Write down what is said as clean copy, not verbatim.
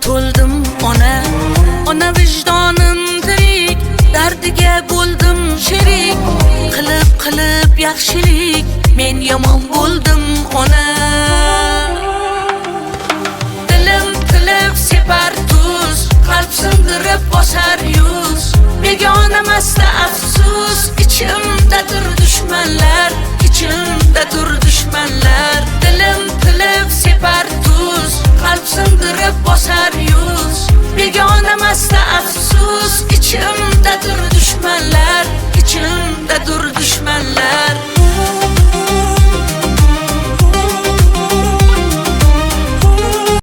to'ldim ona vijdonim tirik, dardiga bo'ldim sherik, qilib yaxshilik men yomon bo'ldim ona. Dilim tilib separ tuz, qalb sindirib bosar yuz, begona masda afsus, ichimdadir dushmanlar, ichimdadir dushmanlar. Dilim tilib separ tuz, qalb sindirib bosar yuz, begona masda afsus, ichimdadir